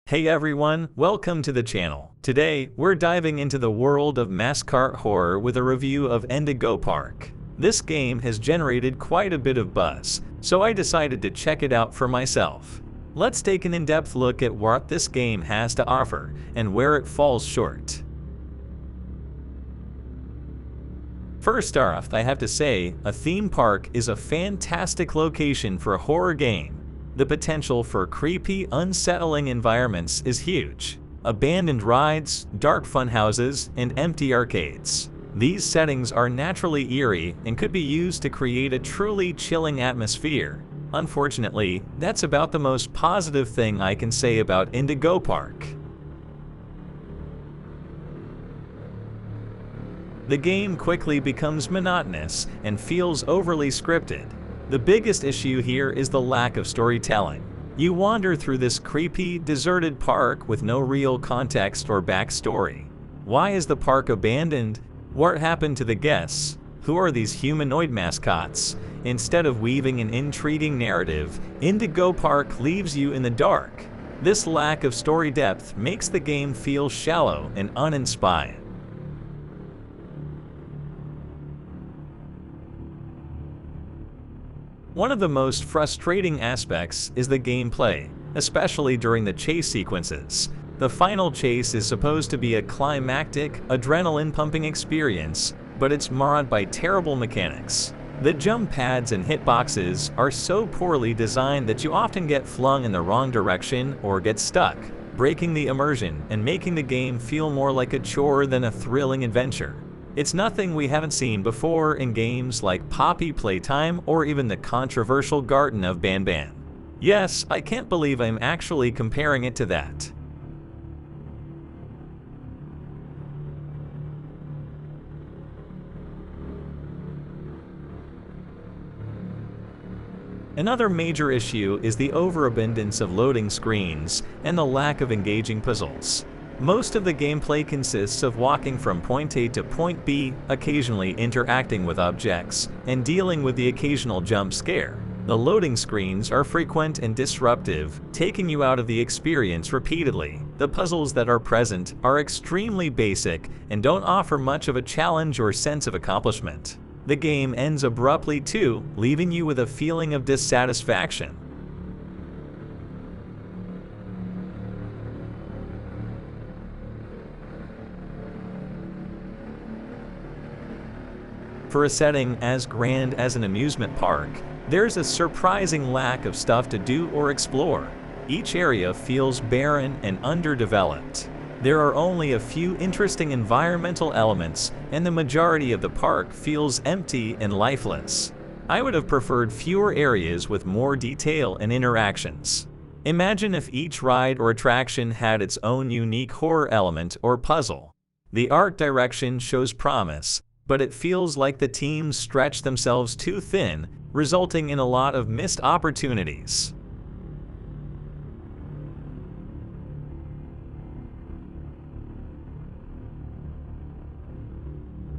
Hey everyone, welcome to the channel. Today, we're diving into the world of mascot horror with a review of Indigo Park. This game has generated quite a bit of buzz, so I decided to check it out for myself. Let's take an in-depth look at what this game has to offer and where it falls short. First off, I have to say, a theme park is a fantastic location for a horror game. The potential for creepy, unsettling environments is huge. Abandoned rides, dark funhouses, and empty arcades. These settings are naturally eerie and could be used to create a truly chilling atmosphere. Unfortunately, that's about the most positive thing I can say about Indigo Park. The game quickly becomes monotonous and feels overly scripted. The biggest issue here is the lack of storytelling. You wander through this creepy, deserted park with no real context or backstory. Why is the park abandoned? What happened to the guests? Who are these humanoid mascots? Instead of weaving an intriguing narrative, Indigo Park leaves you in the dark. This lack of story depth makes the game feel shallow and uninspired. One of the most frustrating aspects is the gameplay, especially during the chase sequences. The final chase is supposed to be a climactic, adrenaline-pumping experience, but it's marred by terrible mechanics. The jump pads and hitboxes are so poorly designed that you often get flung in the wrong direction or get stuck, breaking the immersion and making the game feel more like a chore than a thrilling adventure. It's nothing we haven't seen before in games like Poppy Playtime or even the controversial Garden of Banban. Yes, I can't believe I'm actually comparing it to that. Another major issue is the overabundance of loading screens and the lack of engaging puzzles. Most of the gameplay consists of walking from point A to point B, occasionally interacting with objects, and dealing with the occasional jump scare. The loading screens are frequent and disruptive, taking you out of the experience repeatedly. The puzzles that are present are extremely basic and don't offer much of a challenge or sense of accomplishment. The game ends abruptly too, leaving you with a feeling of dissatisfaction. For a setting as grand as an amusement park, there's a surprising lack of stuff to do or explore. Each area feels barren and underdeveloped. There are only a few interesting environmental elements, and the majority of the park feels empty and lifeless. I would have preferred fewer areas with more detail and interactions. Imagine if each ride or attraction had its own unique horror element or puzzle. The art direction shows promise, but it feels like the teams stretch themselves too thin, resulting in a lot of missed opportunities.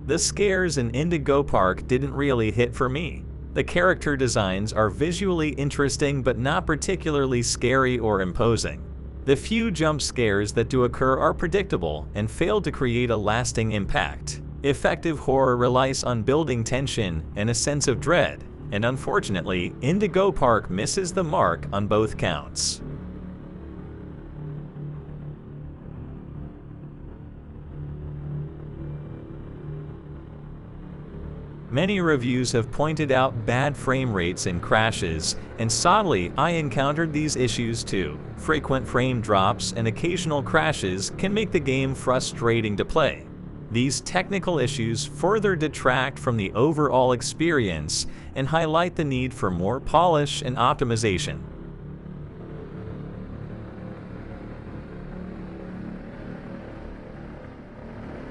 The scares in Indigo Park didn't really hit for me. The character designs are visually interesting but not particularly scary or imposing. The few jump scares that do occur are predictable and fail to create a lasting impact. Effective horror relies on building tension and a sense of dread, and unfortunately, Indigo Park misses the mark on both counts. Many reviews have pointed out bad frame rates and crashes, and sadly, I encountered these issues too. Frequent frame drops and occasional crashes can make the game frustrating to play. These technical issues further detract from the overall experience and highlight the need for more polish and optimization.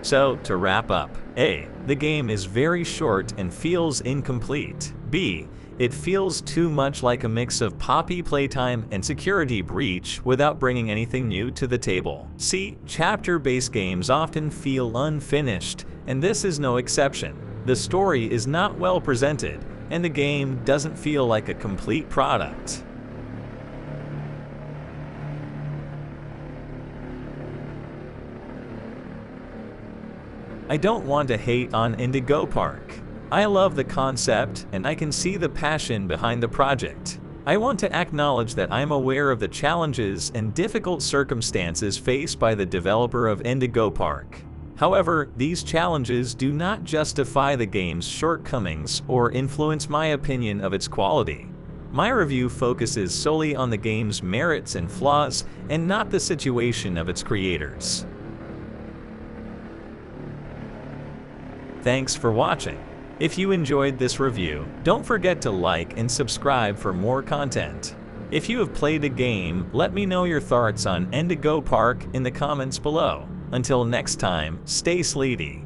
So, to wrap up, A. The game is very short and feels incomplete. B. It feels too much like a mix of Poppy Playtime and Security Breach without bringing anything new to the table. C. Chapter-based games often feel unfinished, and this is no exception. The story is not well presented, and the game doesn't feel like a complete product. I don't want to hate on Indigo Park. I love the concept and I can see the passion behind the project. I want to acknowledge that I'm aware of the challenges and difficult circumstances faced by the developer of Indigo Park. However, these challenges do not justify the game's shortcomings or influence my opinion of its quality. My review focuses solely on the game's merits and flaws and not the situation of its creators. Thanks for watching. If you enjoyed this review, don't forget to like and subscribe for more content. If you have played a game, let me know your thoughts on Indigo Park in the comments below. Until next time, stay sleety.